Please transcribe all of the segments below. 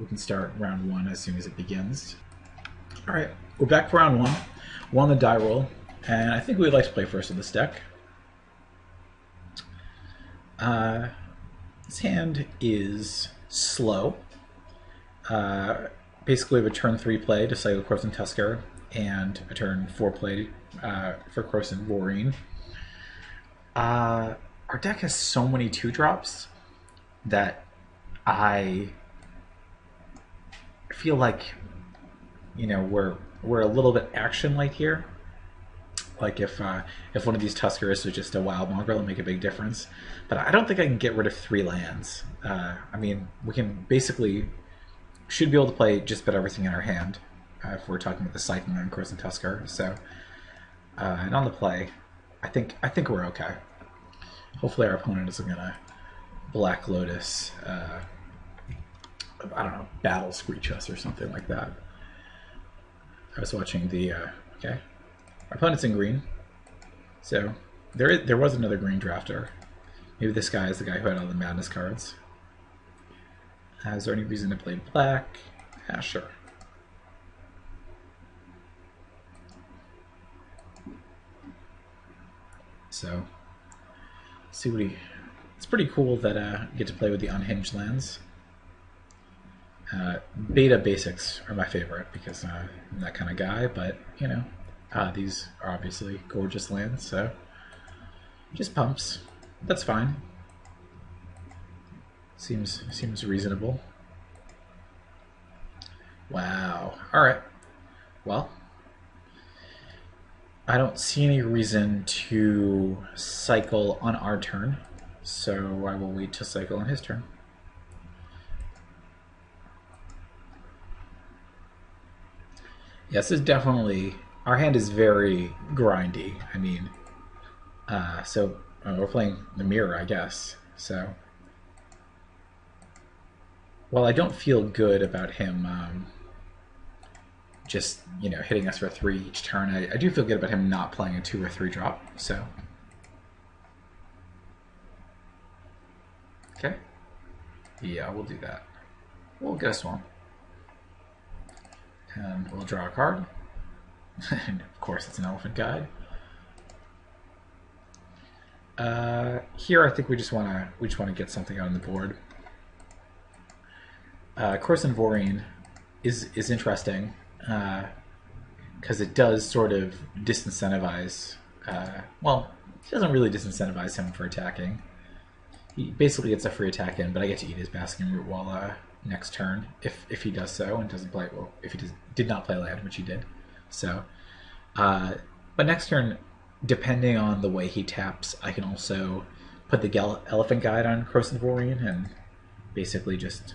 we can start round 1 as soon as it begins. All right, we're back for round 1. We're on the die roll, and I think we'd like to play first in this deck. This hand is slow. Basically, we have a turn 3 play to Cycle Corson Tusker, and a turn 4 play for Corson Voreen. Our deck has so many 2-drops that I feel like, you know, we're a little bit action light here. Like if one of these Tuskers was just a Wild Mongrel, it'll make a big difference. But I don't think I can get rid of 3 lands. I mean, we can basically should be able to play just about everything in our hand if we're talking about the Cycling and Corson Tusker. So, and on the play, I think we're okay. Hopefully, our opponent isn't gonna Black Lotus. I don't know, Battle Screech us or something like that. I was watching the okay. Our opponent's in green, so there was another green drafter. Maybe this guy is the guy who had all the Madness cards. Is there any reason to play black? Yeah, sure. So, see what he... It's pretty cool that you get to play with the unhinged lands. Beta basics are my favorite because I'm that kind of guy, but, you know, these are obviously gorgeous lands, so just pumps. That's fine. Seems reasonable. Wow. All right. Well, I don't see any reason to cycle on our turn, so I will wait to cycle on his turn. Yes, it's definitely... Our hand is very grindy. I mean, so we're playing the mirror, I guess. So, while I don't feel good about him just, you know, hitting us for 3 each turn, I do feel good about him not playing a 2 or 3 drop. So, okay, yeah, we'll do that. We'll get a Swamp, and we'll draw a card. And of course, it's an Elephant Guide. Here, I think we just want to get something out on the board. Corson Voreen is interesting because it does sort of disincentivize. Well, it doesn't really disincentivize him for attacking. He basically gets a free attack in, but I get to eat his Basking Root Wall next turn if he does so and doesn't play well. If he did not play land, which he did. So, but next turn, depending on the way he taps, I can also put the Elephant Guide on Corson Voreen and basically just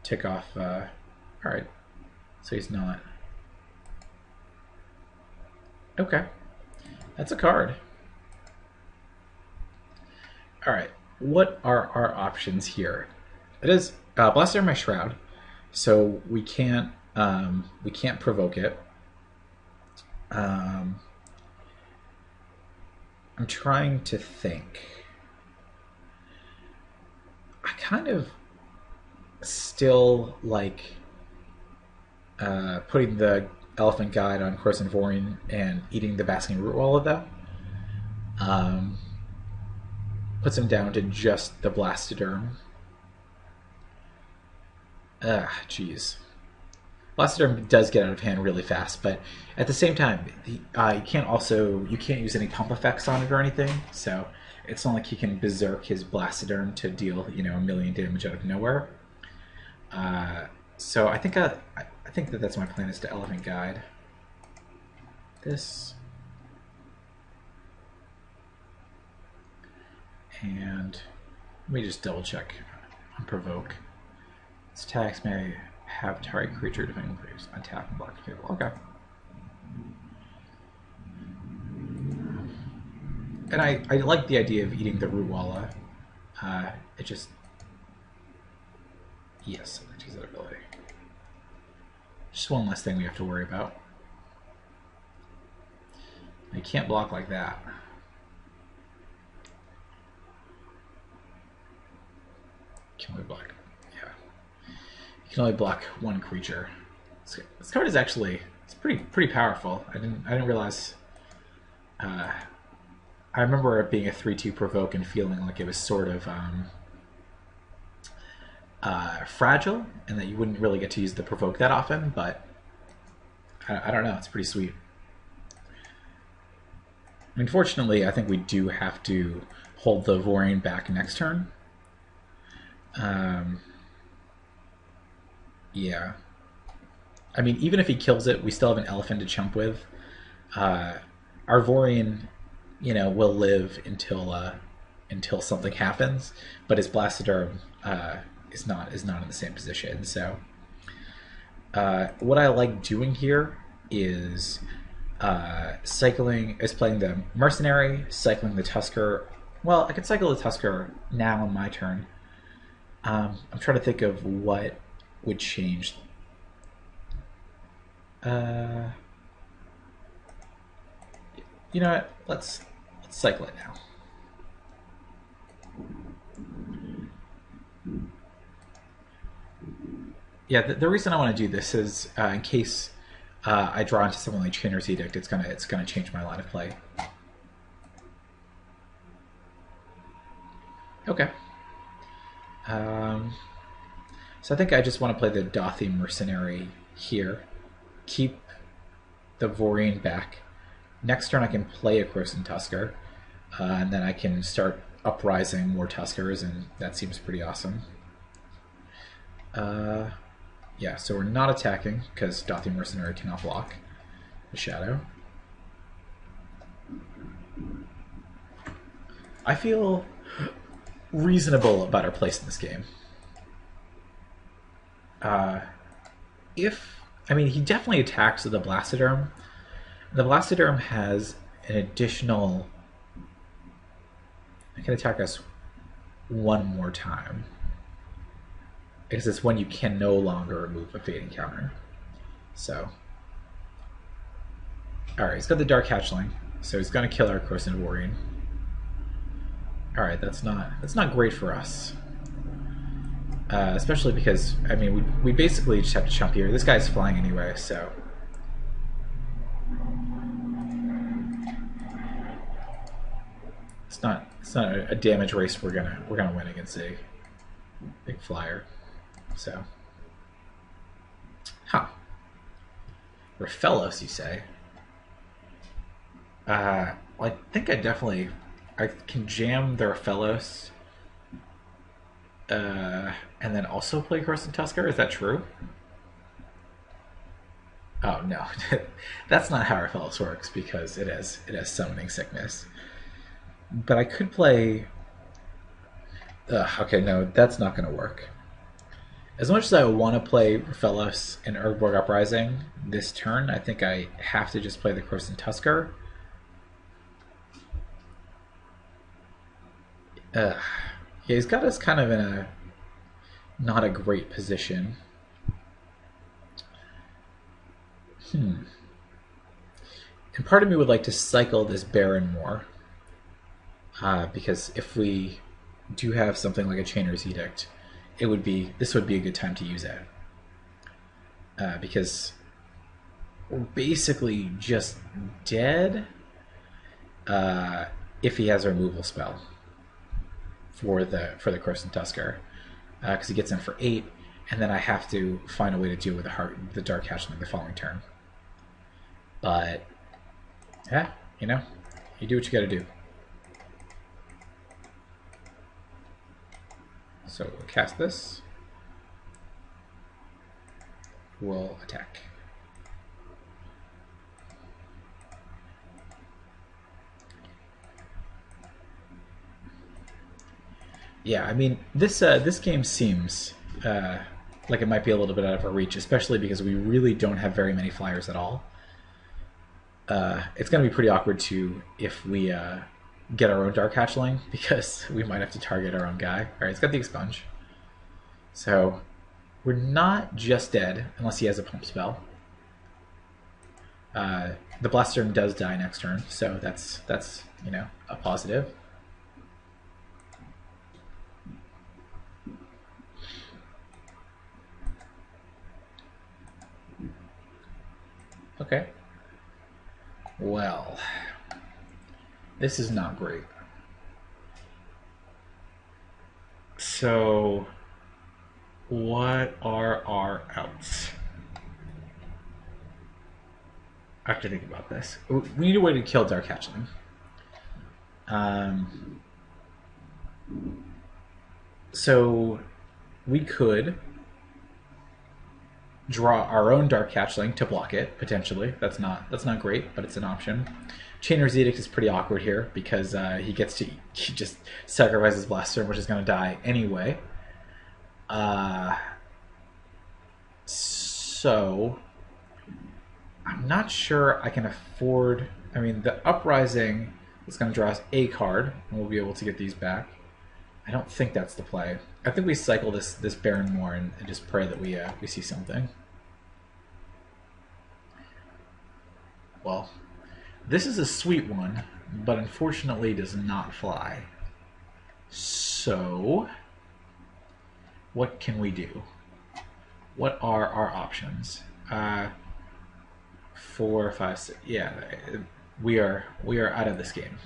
tick off. All right, so he's not. Okay, that's a card. All right, what are our options here? It is Blaster My Shroud, so we can't provoke it. I'm trying to think. I kind of still like putting the Elephant Guide on Corson Voreen and eating the Basking Root Wall of that. Puts him down to just the Blastoderm. Jeez. Blastoderm does get out of hand really fast, but at the same time, you can't use any pump effects on it or anything. So it's not like he can berserk his Blastoderm to deal, you know, 1 million damage out of nowhere. So I think that's my plan, is to Elephant Guide this, and let me just double check on provoke. Its attacks may have target creature defending players untap and block the table. Okay. And I like the idea of eating the Rootwalla. It just... Yes, let's use that ability. Just one less thing we have to worry about. You can't block like that. Can we block? Yeah. You can only block one creature. This card is actually pretty powerful. I didn't realize. I remember it being a 3/2 provoke and feeling like it was sort of fragile, and that you wouldn't really get to use the provoke that often. But I don't know. It's pretty sweet. Unfortunately, I think we do have to hold the Vorian back next turn. Yeah. I mean, even if he kills it, we still have an elephant to chump with. Our Vorian, will live until something happens, but his Blastoderm is not in the same position. So, what I like doing here is playing the Mercenary, cycling the Tusker. Well, I could cycle the Tusker now on my turn. I'm trying to think of what would change. You know what? Let's cycle it now. Yeah, the reason I want to do this is in case I draw into something like Trainer's Edict, it's gonna change my line of play. Okay. So I think I just want to play the Dothy Mercenary here. Keep the Vorian back. Next turn I can play a Croson Tusker, and then I can start uprising more Tuskers, and that seems pretty awesome. Yeah, so we're not attacking because Dothy Mercenary cannot block the Shadow. I feel reasonable about our place in this game. He definitely attacks the Blastoderm. The Blastoderm has an additional... It can attack us one more time. Because it's when you can no longer remove a fading counter. So... Alright, he's got the Dark Hatchling, so he's going to kill our Croson Vorian. Alright, that's not great for us. Especially because, we basically just have to chump here. This guy's flying anyway, so... It's not a damage race we're gonna win against a big flyer. So... Huh. Raphellos, you say? I think I can jam the Raphellos and then also play Croson Tusker. Is that true? Oh no, that's not how Raphellos works because it has summoning sickness. But I could play. Okay, no, that's not going to work. As much as I want to play Raphellos and Urborg Uprising this turn, I think I have to just play the Croson Tusker. Yeah, he's got us kind of in a not a great position. And part of me would like to cycle this Baron more. Because if we do have something like a Chainer's Edict, this would be a good time to use it. Because we're basically just dead if he has a removal spell for the Croson Tusker, because he gets in for 8, and then I have to find a way to deal with the Dark Hatchling the following turn. But yeah, you do what you got to do. So we'll cast this. We'll attack. Yeah, this game seems like it might be a little bit out of our reach, especially because we really don't have very many flyers at all. It's going to be pretty awkward too if we get our own Dark Hatchling, because we might have to target our own guy. Alright, he's got the Expunge. So we're not just dead unless he has a pump spell. The Blastoderm does die next turn, so that's a positive. Okay. Well, this is not great. So, what are our outs? I have to think about this. We need a way to kill Dark Hatchling. So we could draw our own Dark Hatchling to block it potentially. That's not great, but it's an option. Chainer's Edict is pretty awkward here because he just sacrifices Blaster, which is going to die anyway. So I'm not sure I can afford. I mean, the Uprising is going to draw us a card, and we'll be able to get these back. I don't think that's the play. I think we cycle this Baron more and just pray that we see something. Well, this is a sweet one, but unfortunately does not fly. So, what can we do? What are our options? 4, 5, 6. Yeah, we are out of this game.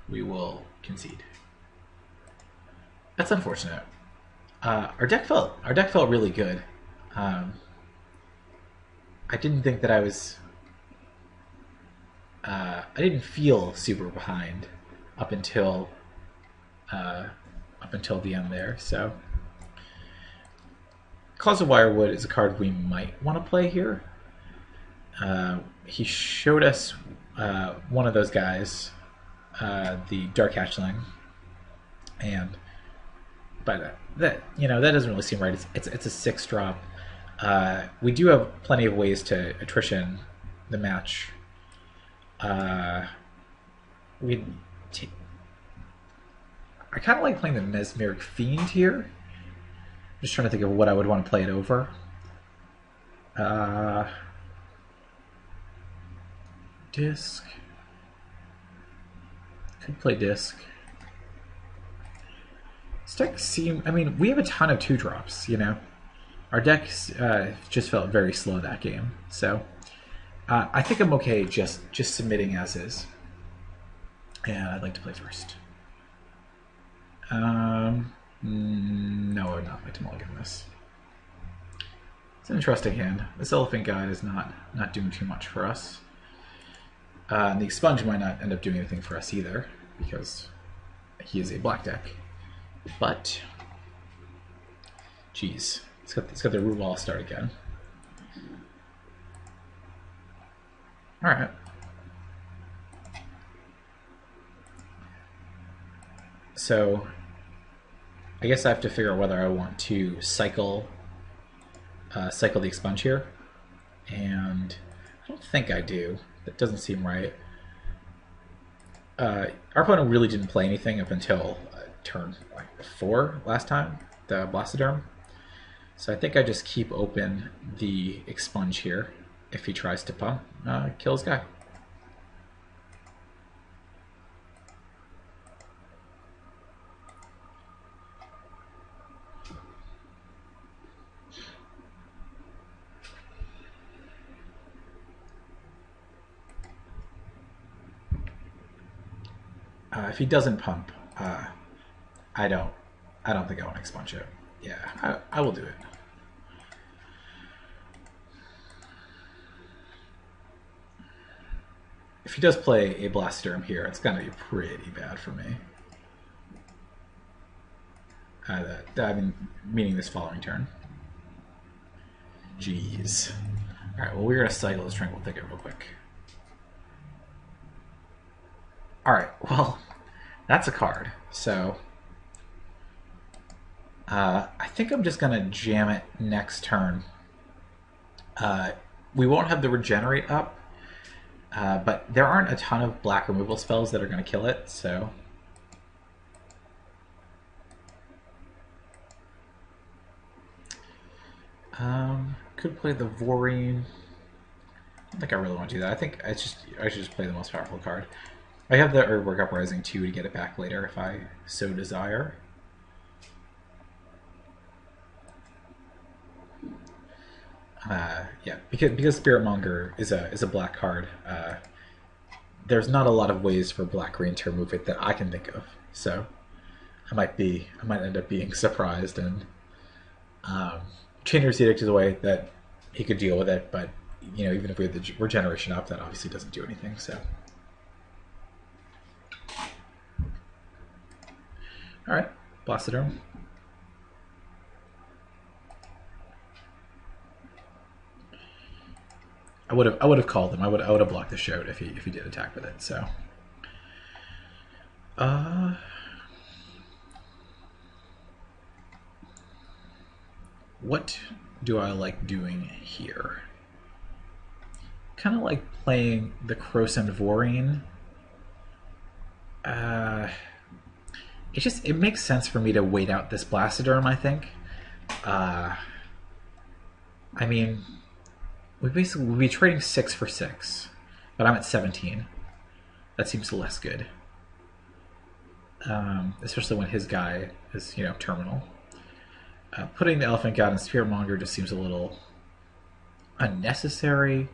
We will concede. That's unfortunate. Our deck felt really good. I didn't think that I was. I didn't feel super behind up until the end there. So, Claws of Wirewood is a card we might want to play here. He showed us one of those guys, the Dark Hatchling, but that doesn't really seem right. It's a 6-drop. We do have plenty of ways to attrition the match. I kind of like playing the Mesmeric Fiend here. Just trying to think of what I would want to play it over. Disc. Could play Disc. This deck I mean, we have a ton of 2-drops, Our deck just felt very slow that game. So, I think I'm okay just submitting as is. And I'd like to play first. No, I would not like to mulligan this. It's an interesting hand. This Elephant Guide is not doing too much for us. And the Expunge might not end up doing anything for us either, because he is a black deck. But, geez, it's got the root wall start again. All right. So, I guess I have to figure out whether I want to cycle the Expunge here, and I don't think I do. That doesn't seem right. Our opponent really didn't play anything up until turn 4 last time, the Blastoderm. So I think I just keep open the Expunge here. If he tries to pump, kill his guy. If he doesn't pump, I don't think I want to Expunge it. Yeah, I will do it. If he does play a Blastoderm here, it's going to be pretty bad for me. I mean, meaning this following turn. Jeez. Alright, well, we're going to cycle this Tranquil Thicket real quick. Alright, well, that's a card. So, I think I'm just going to jam it next turn. We won't have the Regenerate up, but there aren't a ton of black removal spells that are going to kill it, so... could play the Vorine. I don't think I really want to do that. I think I should just play the most powerful card. I have the Earthwork Uprising too to get it back later if I so desire. Yeah, because Spirit Monger is a black card. There's not a lot of ways for black green to remove it that I can think of. So I might end up being surprised, and Chainer's Edict is a way that he could deal with it. But even if we had the regeneration up, that obviously doesn't do anything. So. All right, Blastoderm. I would have called him. I would have blocked the shout if he did attack with it. So, what do I like doing here? Kind of like playing the Crossend Vorine. It makes sense for me to wait out this Blastoderm, I think. I mean, we'd be trading 6 for 6, but I'm at 17. That seems less good. Especially when his guy is, terminal. Putting the Elephant God in Spirit Monger just seems a little unnecessary.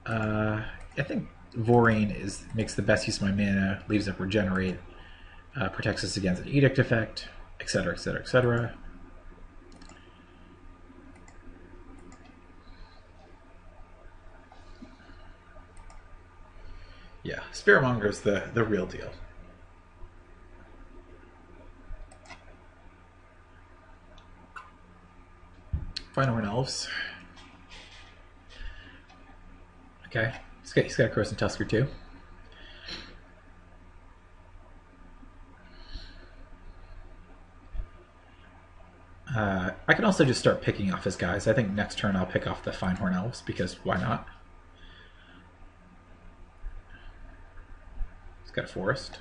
I think Vorine makes the best use of my mana, leaves up Regenerate, protects us against an Edict effect, etc., etc., etc. Yeah, Spirit Monger's the real deal. Finehorn Elves. Okay, he's got a Crossend Tusker too. I can also just start picking off his guys. I think next turn I'll pick off the Finehorn Elves, because why not? He's got a forest.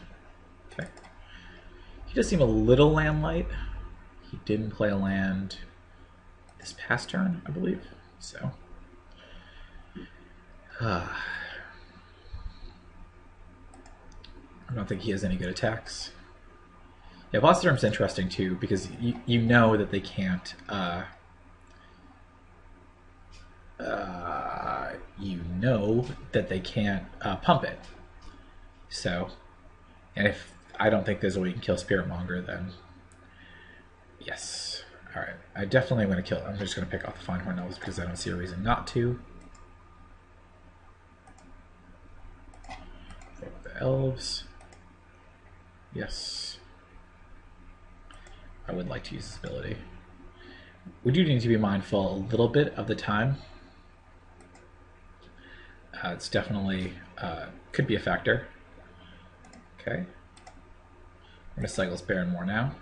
Okay. He does seem a little land light. He didn't play a land this past turn, I believe. So. I don't think he has any good attacks. Yeah, Blastoderm's interesting too, because you know that they can't pump it. So, and if I don't think there's a way you can kill Spirit Monger, then yes. All right, I definitely am going to kill it. I'm just going to pick off the Finehorn Elves because I don't see a reason not to. The Elves. Yes. I would like to use this ability. We do need to be mindful a little bit of the time. It's definitely could be a factor. Okay. We're going to cycle Baron more now.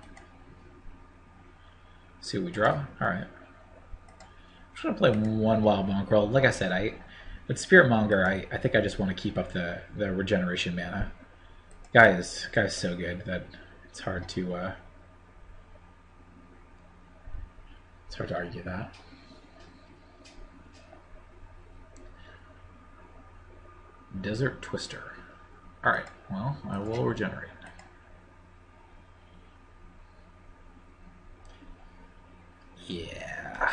See what we draw. Alright. I'm just going to play one Wild Mongrel. Like I said, with Spirit Monger, I think I just want to keep up the regeneration mana. Guy is so good that it's hard to argue that. Desert Twister. Alright, well, I will regenerate. Yeah.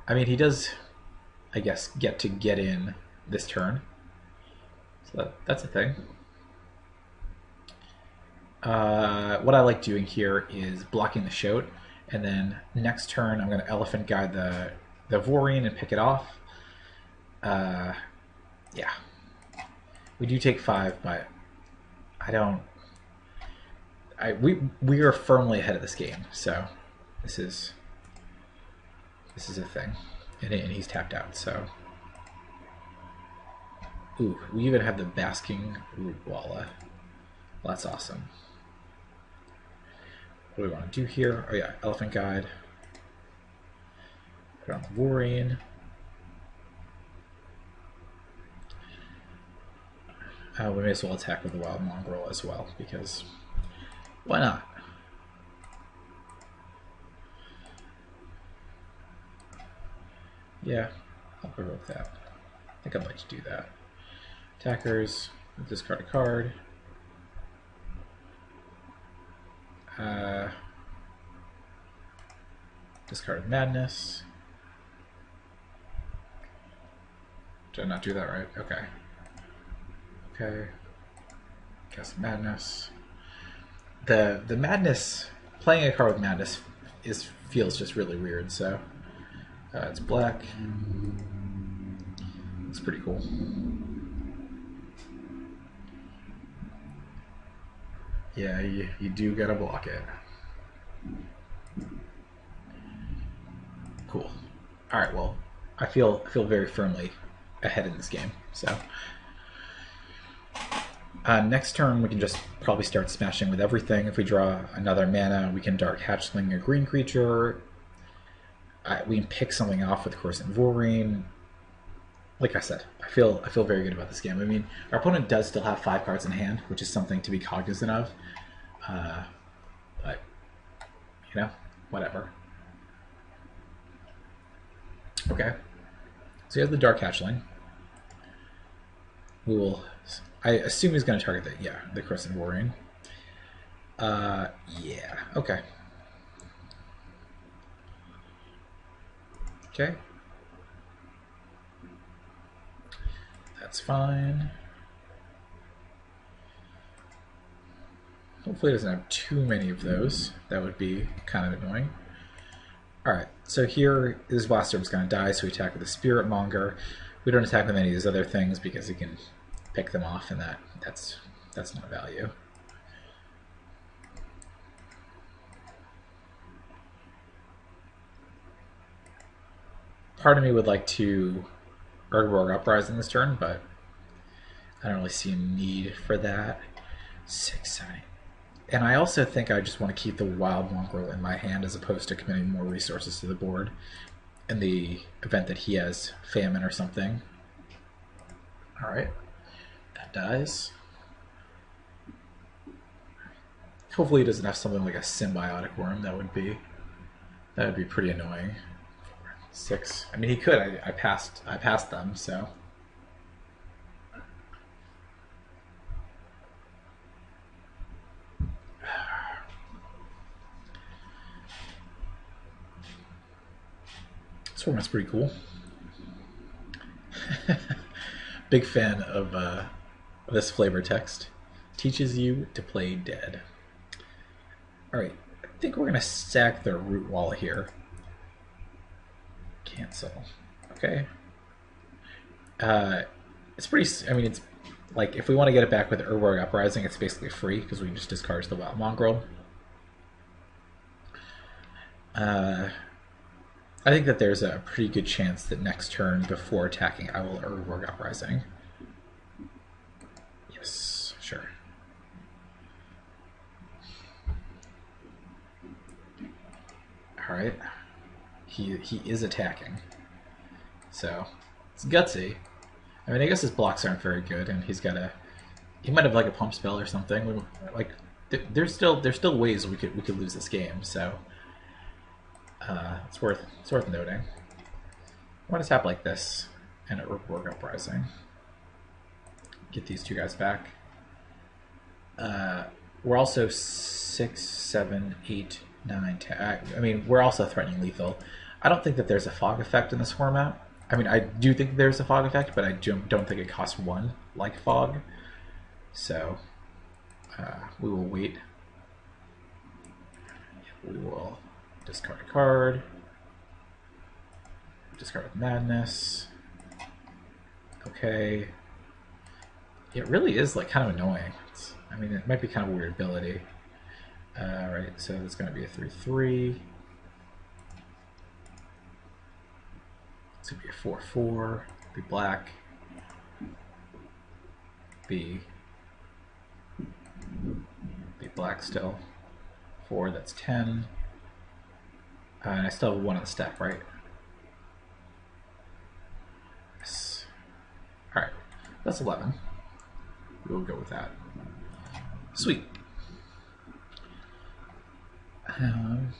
I mean, he does, I guess, get in this turn. So that's a thing. What I like doing here is blocking the shout, and then next turn I'm going to Elephant Guide the Vorine and pick it off. Yeah. We do take 5, but I don't... we are firmly ahead of this game, so this is a thing. And he's tapped out, so... Ooh, we even have the Basking Rootwalla. Well, that's awesome. What do we want to do here? Oh yeah, Elephant Guide. Put on the Vorine. We may as well attack with the Wild Mongrel as well, because why not? Yeah, I'll provoke that. I think I'd like to do that. Attackers, discard a card. Discard Madness. Did I not do that right? Okay. Okay. Cast Madness. The Madness, playing a card with Madness feels just really weird, so it's black. It's pretty cool. Yeah, you do gotta block it. Cool. Alright, well, I feel very firmly ahead in this game, so next turn we can just probably start smashing with everything. If we draw another mana, we can Dark Hatchling a green creature. We can pick something off with Coruscant Voreen. Like I said, I feel very good about this game. I mean, our opponent does still have 5 cards in hand, which is something to be cognizant of. But, you know, whatever. Okay. So he has the Dark Hatchling. We will... I assume he's going to target the Coruscant Voreen. Yeah, okay. Okay. That's fine. Hopefully it doesn't have too many of those. That would be kind of annoying. Alright, so here this blaster is going to die, so we attack with the Spirit Monger. We don't attack with any of these other things because he can pick them off, and that's not value. Part of me would like to Urborg Uprising this turn, but I don't really see a need for that. 6, 7, 8. And I also think I just want to keep the Wild Mongrel in my hand as opposed to committing more resources to the board in the event that he has Famine or something. Alright. That dies. Hopefully he doesn't have something like a Symbiotic Worm. That would be pretty annoying. 6. I mean, he could. I passed them, so. This format's pretty cool. Big fan of this flavor text. Teaches you to play dead. Alright, I think we're going to sack the Root Wall here. Cancel. Okay. It's pretty... I mean, it's like, if we want to get it back with Urborg Uprising, it's basically free, because we can just discard the Wild Mongrel. I think that there's a pretty good chance that next turn, before attacking, I will Urborg Uprising. Yes, sure. Alright. He is attacking. So, it's gutsy. I mean, I guess his blocks aren't very good, and he's got a... He might have, like, a pump spell or something. Like, there's still ways we could lose this game, so... it's worth noting. I want to tap like this and Urborg Uprising. Get these two guys back. We're also 6, 7, 8, 9, 10. I mean, we're also threatening lethal. I don't think that there's a fog effect in this format. I mean, I do think there's a fog effect, but I don't think it costs 1 like fog. So we will wait. We will discard a card. Discard with Madness. Okay. It really is like kind of annoying. I mean, it might be kind of a weird ability. Right, so it's going to be a 3/3. It's going to be a 4/4. Be black. Be black still. 4, that's 10. And I still have 1 on the stack, right? Yes. Alright, that's 11. We'll go with that. Sweet. I'm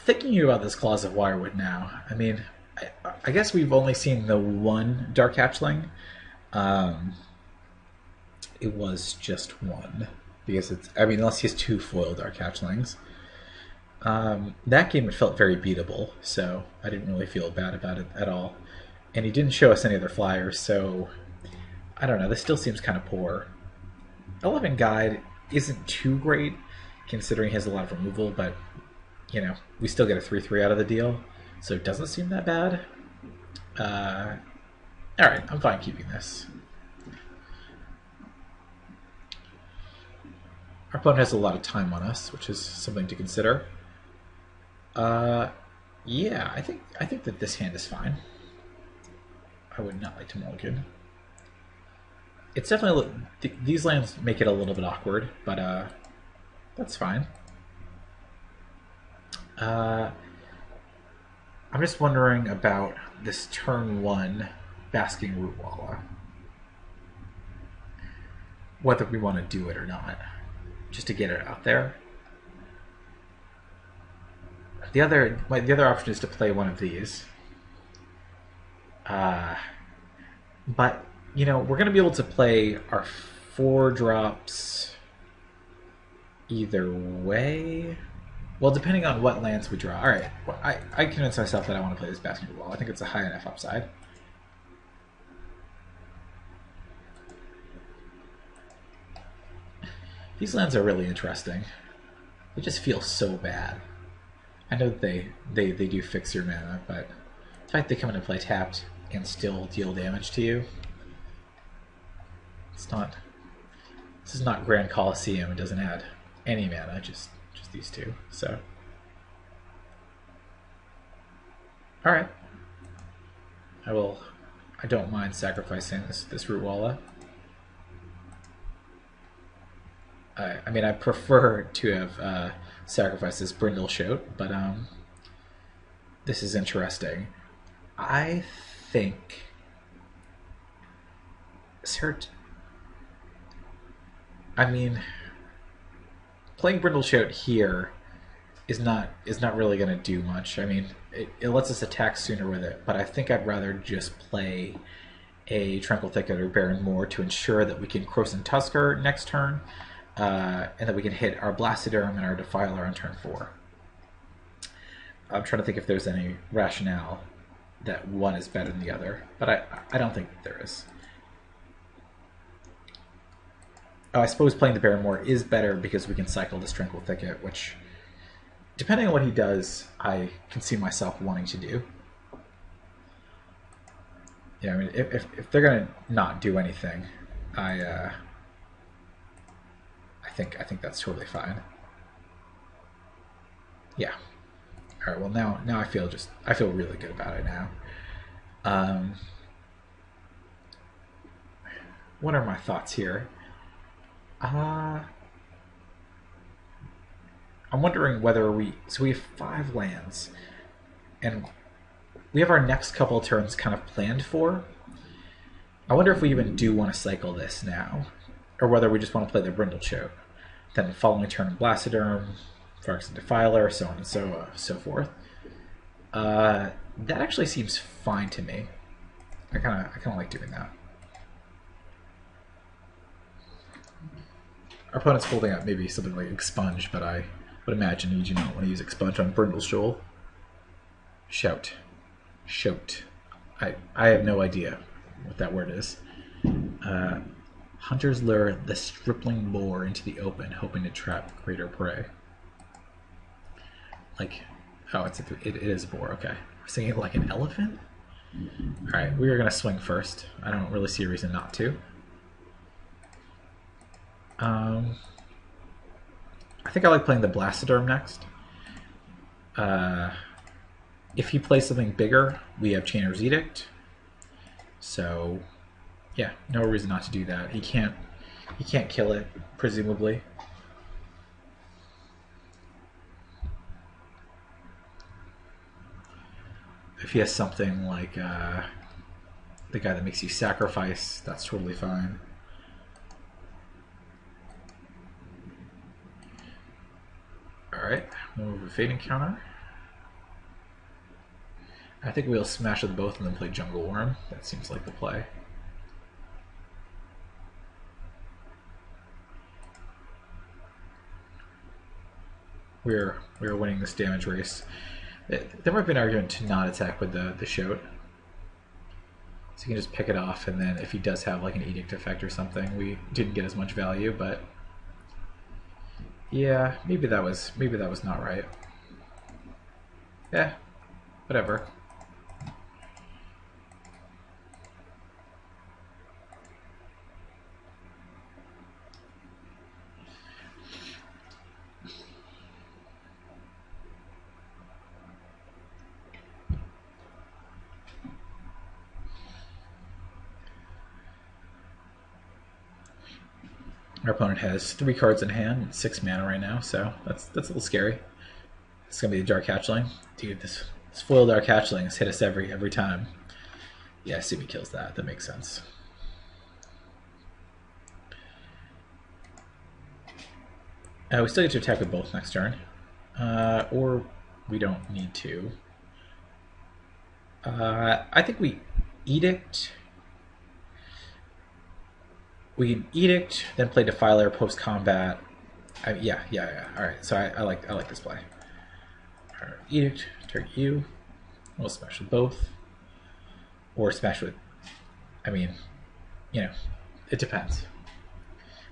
thinking about this Claws of Wirewood now. I mean, I guess we've only seen the 1 Dark Hatchling. It was just 1. Because it's, I mean, unless he has 2 foil Dark Hatchlings. That game it felt very beatable, so I didn't really feel bad about it at all. And he didn't show us any other flyers, so I don't know. This still seems kind of poor. 11 Guide isn't too great, considering he has a lot of removal, but you know, we still get a 3/3 out of the deal, so it doesn't seem that bad. Alright, I'm fine keeping this. Our opponent has a lot of time on us, which is something to consider. Yeah, I think that this hand is fine. I would not like to mulligan. It's definitely these lands make it a little bit awkward, but that's fine. I'm just wondering about this turn 1 Basking Rootwalla. Whether we want to do it or not, just to get it out there. The other option is to play one of these. But, you know, we're going to be able to play our 4 drops either way. Well, depending on what lands we draw. Alright, well, I convinced myself that I want to play this basketball. I think it's a high enough upside. These lands are really interesting. They just feel so bad. I know that they do fix your mana, but the fact they come into play tapped and still deal damage to you, it's not. This is not Grand Coliseum. It doesn't add any mana, just these two. So, all right, I don't mind sacrificing this Rootwalla. I mean, I prefer to have sacrificed this Brindleshote, but this is interesting. I think I mean, playing Brindleshote here is not really going to do much. I mean, it lets us attack sooner with it, but I think I'd rather just play a Tranquil Thicket or Baron Moor to ensure that we can Krosan Tusker next turn, and that we can hit our Blastoderm and our Defiler on turn 4. I'm trying to think if there's any rationale that one is better than the other, but I don't think there is. Oh, I suppose playing the Baron Moor is better because we can cycle this Tranquil Thicket, which, depending on what he does, I can see myself wanting to do. Yeah, I mean, if they're gonna not do anything, I think that's totally fine. Yeah. All right. Well, now I feel really good about it now. What are my thoughts here? I'm wondering whether we have 5 lands, and we have our next couple of turns kind of planned for. I wonder if we even do want to cycle this now, or whether we just want to play the Brindleshote. Then the following turn, Blastoderm, Phyrexian Defiler, so on and so forth. That actually seems fine to me. I kind of like doing that. Our opponent's holding up maybe something like Expunge, but I would imagine you do not want to use Expunge on Brindleshote. Shout. I have no idea what that word is. Hunters lure the stripling boar into the open, hoping to trap greater prey. Like, oh, it is a boar. Okay, we're singing like an elephant. All right, we are gonna swing first. I don't really see a reason not to. I think I like playing the Blastoderm next. If he plays something bigger, we have Chainer's Edict. So, yeah, no reason not to do that. He can't kill it, presumably. If he has something like the guy that makes you sacrifice, that's totally fine. Alright, move a Fading Counter. I think we'll smash with both and then play Jungle Worm. That seems like the play. we're winning this damage race. There might be an argument to not attack with the Shoat. So you can just pick it off, and then if he does have like an edict effect or something, we didn't get as much value, but yeah, maybe that was not right. Yeah, whatever. Our opponent has 3 cards in hand, and 6 mana right now, so that's a little scary. It's gonna be the Dark Hatchling. Dude, this foil Dark Hatchling has hit us every time. Yeah, Sumi kills that. That makes sense. We still get to attack with both next turn, or we don't need to. I think we Edict. We can Edict, then play Defiler post combat. Yeah. All right, so I like this play. All right, Edict, target you. We'll smash with both, or smash with. I mean, you know, it depends.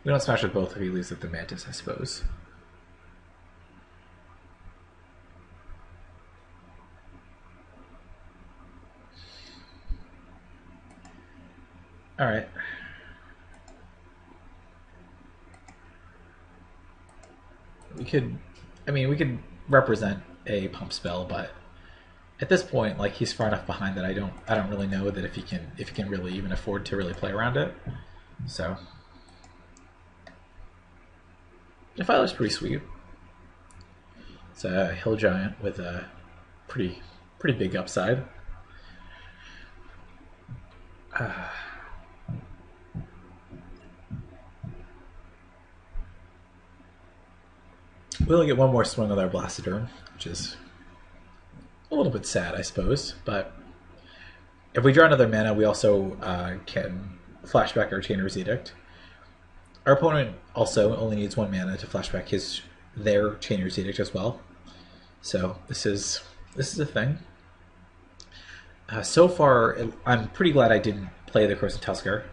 We don't smash with both if he leaves with the Mantis, I suppose. All right. We could represent a pump spell, but at this point, like, he's far enough behind that I don't really know that if he can really even afford to really play around it. So Defiler's pretty sweet. It's a hill giant with a pretty big upside. We only get one more swing with our Blastoderm, which is a little bit sad, I suppose. But if we draw another mana, we also can flashback our Chainer's Edict. Our opponent also only needs 1 mana to flashback their Chainer's Edict as well. So this is a thing. So far, I'm pretty glad I didn't play the Crimson Tusker.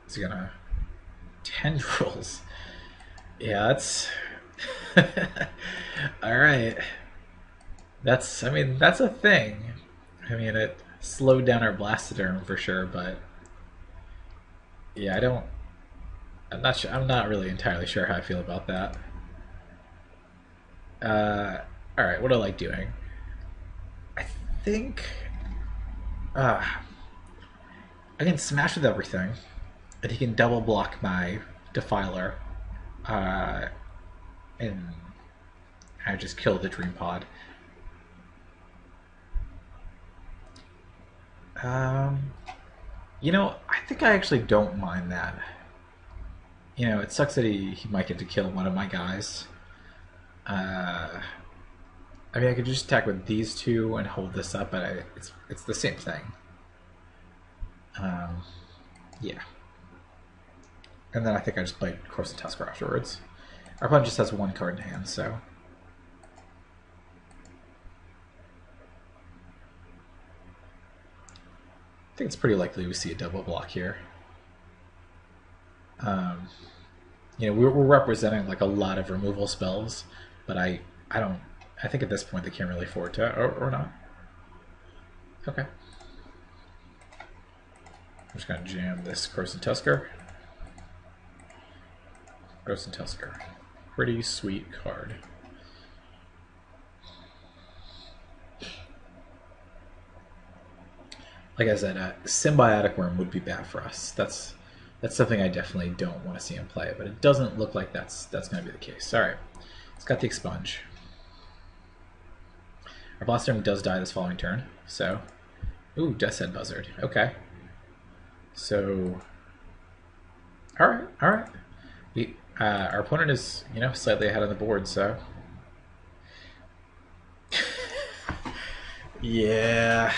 It's gonna Tendrils. Yeah, that's all right. That's a thing. I mean, it slowed down our Blastoderm for sure, but yeah, I'm not sure. I'm not really entirely sure how I feel about that. All right, what do I like doing? I think I can smash with everything, and he can double block my Defiler, and I just kill the Dream Pod. You know, I think I actually don't mind that. You know, it sucks that he might get to kill one of my guys. I mean, I could just attack with these two and hold this up, but it's the same thing. Yeah. And then I think I just played Crimson Tusker afterwards. Our opponent just has 1 card in hand, so. I think it's pretty likely we see a double block here. You know, we're representing like a lot of removal spells, but I think at this point they can't really afford to, or not. Okay. I'm just gonna jam this Crimson Tusker. Crimson Tusker. Pretty sweet card. Like I said, Symbiotic Worm would be bad for us. That's something I definitely don't want to see him play, but it doesn't look like that's going to be the case. All right, it's got the Expunge. Our Blastoderm does die this following turn, so ooh, Death's Head Buzzard. Okay, so all right. Our opponent is slightly ahead on the board, so yeah.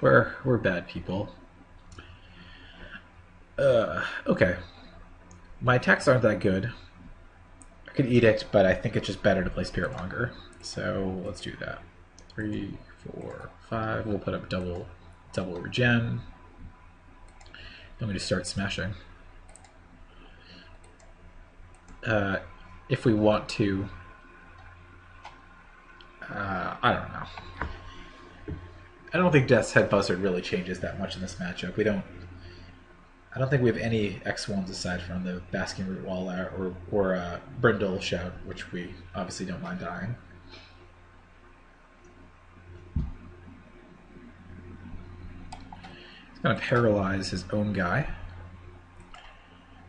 We're bad people. Okay. My attacks aren't that good. I could Edict, but I think it's just better to play Spiritmonger. So let's do that. 3, 4, 5. We'll put up double regen. Then we just start smashing. If we want to, I don't know. I don't think Death's Head Buzzard really changes that much in this matchup. I don't think we have any X1s aside from the Basking Root Wall or Brindle Shout, which we obviously don't mind dying. He's going to paralyze his own guy.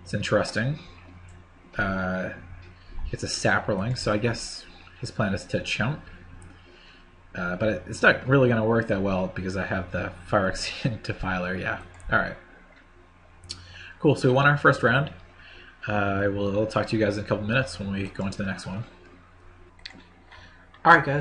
It's interesting. He gets a Saproling, so I guess his plan is to chump. But it's not really going to work that well because I have the Phyrexian Defiler. Yeah. Alright. Cool, so we won our first round. I will talk to you guys in a couple minutes when we go into the next one. Alright guys.